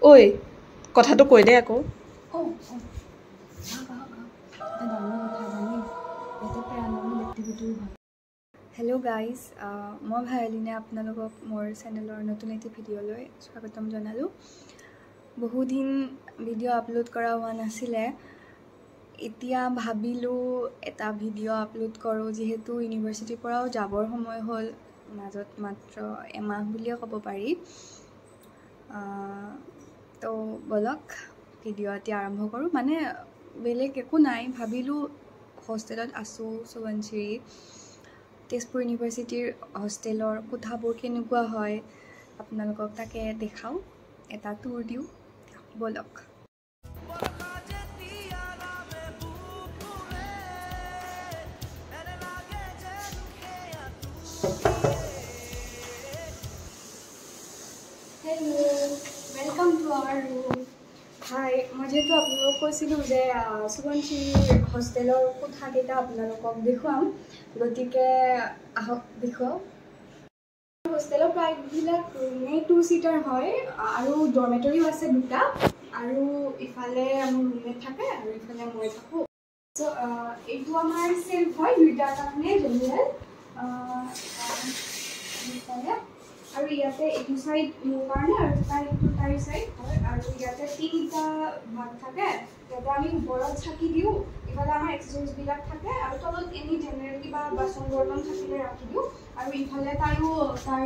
ঐ কথাটো কৈ দে আকৌ हेलो गाइज मैं भायलिने आपनालोকক मोर चेनेलर नतुन एटी भिडिओলৈ स्वागतम जनालो बहुत दिन भिडिओ आपलोड करा हुआ नासिले इतिया भाबिलो एटा भिडिओ आपलोड करो जेहेतु यूनिवर्सिटी पराओ जाबर समय हल মাজত मात्र एमाह बुलिए कब पारि तो बोलक भिडिओ एटी आरम्भ करूँ माने बेलेग एको नाइ भाबिलो हस्टेलत आसो सोबनसिरी तेजपुर यूनिवर्सिटीर हस्टेलर कोठाबोर केनेकुवा हय आपनालोকক ताके देखाओ एटा टूर दिउ बोलक hello welcome to our room hi मैं तो आपलोक কৈছিলো যে সোবনচিৰিৰ हस्टेलर कोठाकेटा आपनालोকক দেখুৱাম गतिके आहक देखो हस्टेलर प्रायবিলাক ৰুমে 2 सीटर হয় আৰু ডৰমেটৰীও আছে দুটা আৰু ইফালে মোৰ ৰুমমেট থাকে আৰু ইফালে মই থাকো সো এইটো আমাৰ সেলফ হয় দুইটাৰ কাৰণে জেনেৰেল ইফালে আৰু ইয়াতে এইটো সাইড মোৰ কাৰণে আৰু তাই সাইড হয় আৰু ইয়াতে তিনিটা ভাগ থাকে ইয়াতে আমি ওপৰত ছাকি দিও ইফালে আমাৰ এক্সেসৰিজ বিলাক থাকে আৰু তলত এনি জেনেৰেল কিবা বাসন বৰ্তন থাকিলে ৰাখি দিও আৰু ইফালে তাইও তাই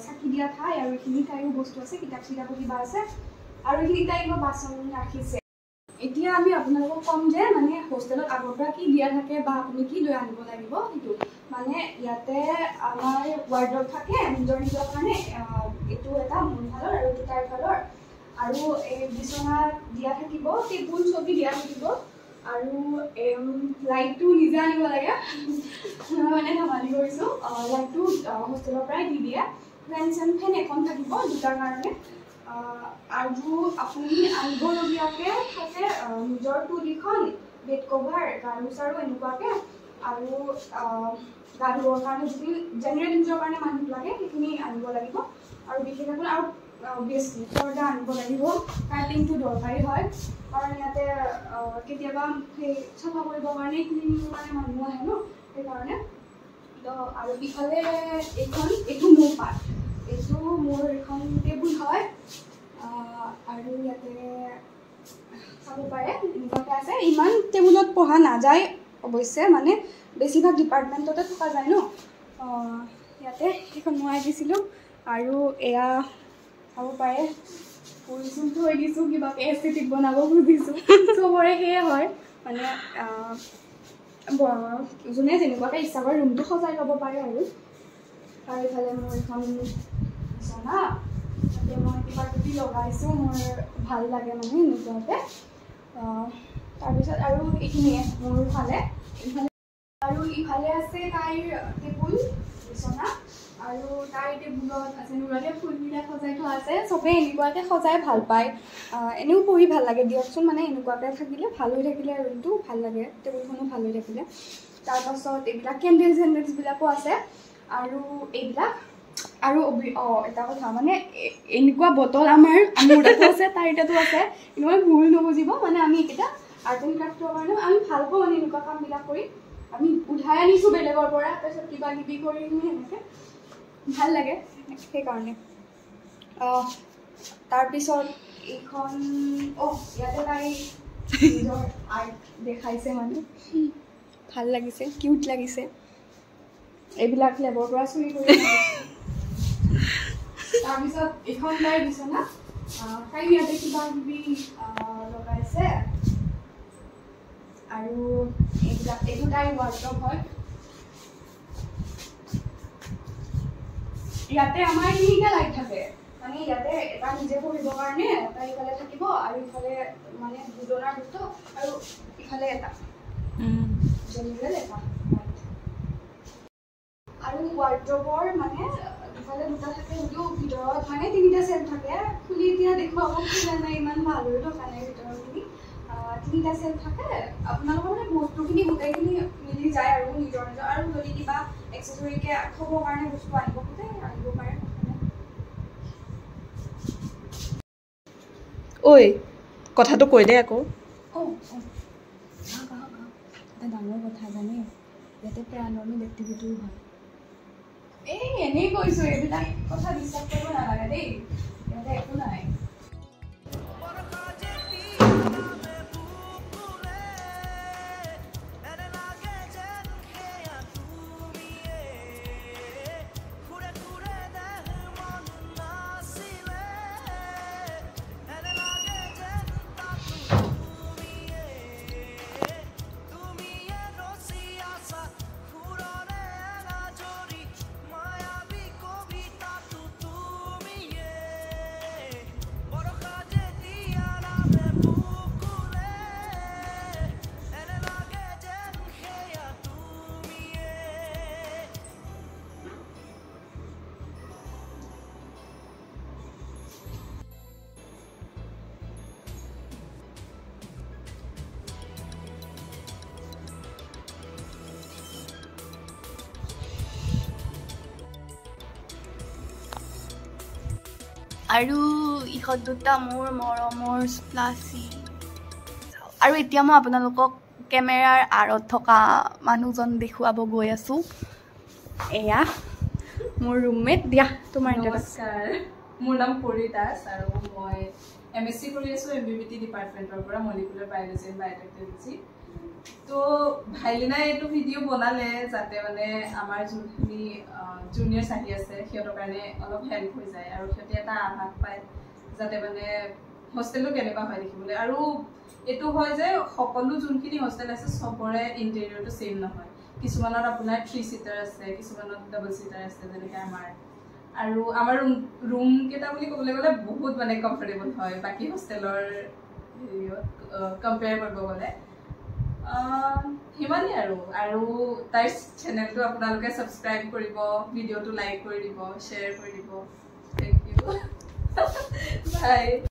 ছাকি দিয়া ঠাই আৰু এখিনি তাইও বস্তু আছে কিতাপ চিতাপ কিবা আছে আৰু এখিনি তাইও বাসন ৰাখিছে এতিয়া আমি আপোনালোকক কম যে মানে হোস্টেলত আগৰ পৰা কি দিয়া থাকে বা আপুনি কি লৈ আনিব লাগিব সেইটো মানে ইয়াতে আমাৰ ওয়াৰ্ডৰ থাকে নিজৰ কাৰণে এটো এটা মনফালৰ আৰু এটো তাইৰ ফালৰ আৰু এই বিছনা দিয়া থাকিব টেবুল ছবি দিয়া থাকিব আৰু লাইটটো নিজে আনিব লাগে মানে ধমালি কৰিছো লাইটটো হোস্টেলৰ পৰাই দি দিয়ে ফেন এখন থাকিব দুটাৰ কাৰণে আৰু আপুনি আনিবলগীয়াকে থাকে নিজৰ টুলিখন বেড কভাৰ গাৰুচাৰু এনেকুৱাকে আৰু গাৰুৰ কাৰণে যদি জেনেৰেল ইউজৰ কাৰণে মানুহ লাগে সেইখিনি আনিব লাগিব আৰু বিশেষকৈ আৰু অবভিয়াছলি পৰ্দা আনিব লাগিব কাৰ্টিংটো দৰকাৰী হয় কাৰণ ইয়াতে কেতিয়াবা সেই চাফা কৰিবৰ কাৰণে ক্লিনিঙৰ কাৰণে মানুহ আহে ন সেইকাৰণে তো আৰু ইফালে এইটো মোৰ পাৰ্ট এইটো মোৰ এখন টেবুল হয় আৰু ইয়াতে চাব পাৰে এনেকুৱাকৈ আছে ইমান টেবুলত পঢ়া নাযায় অৱশ্যে মানে বেছিভাগ ডিপাৰ্টমেণ্টতে থকা যায় ন ইয়াতে সেইখন মই দিছিলোঁ আৰু এয়া চাব পাৰে ফুল চুল থৈ দিছোঁ কিবাকৈ এস্থেটিক বনাব খুজিছোঁ চবৰে সেয়ে হয় মানে যোনে যেনেকুৱাকৈ ইচ্ছা কৰে ৰুমটো সজাই ল'ব পাৰে আৰু ইফালে মোৰ এখন বিছনা তাতে মই কিবা কিবি লগাইছোঁ মোৰ ভাল লাগে মানে এনেকুৱাকৈ তাৰপিছত আৰু এইখিনিয়ে মোৰ ফালে আৰু ইফালে আছে তাইৰ টেবুল বিছনা আৰু তাইৰ টেবুলত আছে নুৰাতে ফুলবিলাক সজাই থোৱা আছে চবেই এনেকুৱাকৈ সজাই ভাল পায় এনেও পঢ়ি ভাল লাগে দিয়কচোন মানে এনেকুৱাকৈ থাকিলে ভাল হৈ থাকিলে ৰুমটো ভাল লাগে টেবুলখনো ভাল হৈ থাকিলে তাৰপাছত এইবিলাক কেণ্ডেলছবিলাকো আছে আৰু এইবিলাক আৰু এটা কথা মানে এনেকুৱা বটল আমাৰ তাতো আছে তাইৰ তাতো আছে ইমান ভুল নুবুজিব মানে আমি এইকেইটা আৰ্ট এণ্ড ক্ৰাফ্টৰ কাৰণে আমি ভাল পাওঁ মানে এনেকুৱা কামবিলাক কৰি আমি উঠাই আনিছোঁ বেলেগৰ পৰা তাৰপিছত কিবা কিবি কৰি সেনেকৈ ভাল লাগে সেইকাৰণে তাৰপিছত এইখন ইয়াতে তাই নিজৰ আৰ্ট দেখাইছে মানে ভাল লাগিছে কিউট লাগিছে এইবিলাক লেবৰ পৰা চুৰি কৰি তাৰপিছত এইখন তাইৰ বিছনা তাই ইয়াতে কিবা কিবি লগাইছে আৰু এইবিলাক এইটো তাইৰ ৱাৰ্ডৰব হয় ইয়াতে আমাৰ তিনিটা লাইট থাকে মানে ইয়াতে এটা নিজে পঢ়িবৰ কাৰণে এটা ইফালে থাকিব আৰু ইফালে মানে দুজনৰ দুটা আৰু ইফালে এটা জেনেৰেল এটা আৰু ৱাৰ্ডৰবৰ মানে ইফালে দুটা থাকে যদিও ভিতৰত মানে তিনিটা চেট থাকে খুলি এতিয়া দেখুৱাব খোলা নাই ইমান ভাল হৈ থকা নাই ভিতৰখিনি তিনিটা চেট থাকে আপোনালোকৰ মানে বস্তুখিনি গোটেইখিনি মিলি যায় আৰু নিজৰ নিজৰ আৰু যদি কিবা এক্সেসৰিকে থ'বৰ কাৰণে বস্তু আনিব খোজে আনিব পাৰে ঐ কথাটো কৈ দে আকৌ এটা ডাঙৰ কথা জানে ইয়াতে পেৰানৰ্মেল এক্টিভিটিও হয় এনেই কৈছোঁ এইবিলাক কথা বিশ্বাস কৰিব নালাগে দেই ইয়াতে একো নাই আৰু ইহঁত দুটা মোৰ মৰমৰ স্প্লাছি আৰু এতিয়া মই আপোনালোকক কেমেৰাৰ আঁৰত থকা মানুহজন দেখুৱাব গৈ আছোঁ এয়া মোৰ ৰুমমেট দিয়া তোমাৰ নমস্কাৰ মোৰ নাম পৰি দাস আৰু মই MSc কৰি আছোঁ MBBT ডিপাৰ্টমেণ্টৰ পৰা মলিকুলাৰ বায়'লজি এণ্ড বায়'টেকনলজি তো ভাইলিনাই এইটো ভিডিঅ' বনালে যাতে মানে আমাৰ যোনখিনি জুনিয়ৰ্ছ আহি আছে সিহঁতৰ কাৰণে অলপ হেল্প হৈ যায় আৰু সিহঁতে এটা আভাস পায় যাতে মানে হোষ্টেলটো কেনেকুৱা হয় দেখিবলৈ আৰু এইটো হয় যে সকলো যোনখিনি হোষ্টেল আছে চবৰে ইণ্টেৰিয়ৰটো ছেম নহয় কিছুমানত আপোনাৰ 3 সিটাৰ আছে কিছুমানত ডাবল সিটাৰ আছে যেনেকৈ আমাৰ আৰু আমাৰ ৰুম কেইটা বুলি ক'বলৈ গ'লে বহুত মানে কমফৰ্টেবল হয় বাকী হোষ্টেলৰ কম্পেয়াৰ কৰিব গ'লে হিমানি আৰু তাইৰ চেনেলটো আপোনালোকে সাবস্ক্ৰাইব কৰিব ভিডিঅ'টো লাইক কৰি দিব শ্বেয়াৰ কৰি দিব থ্যাংক ইউ বাই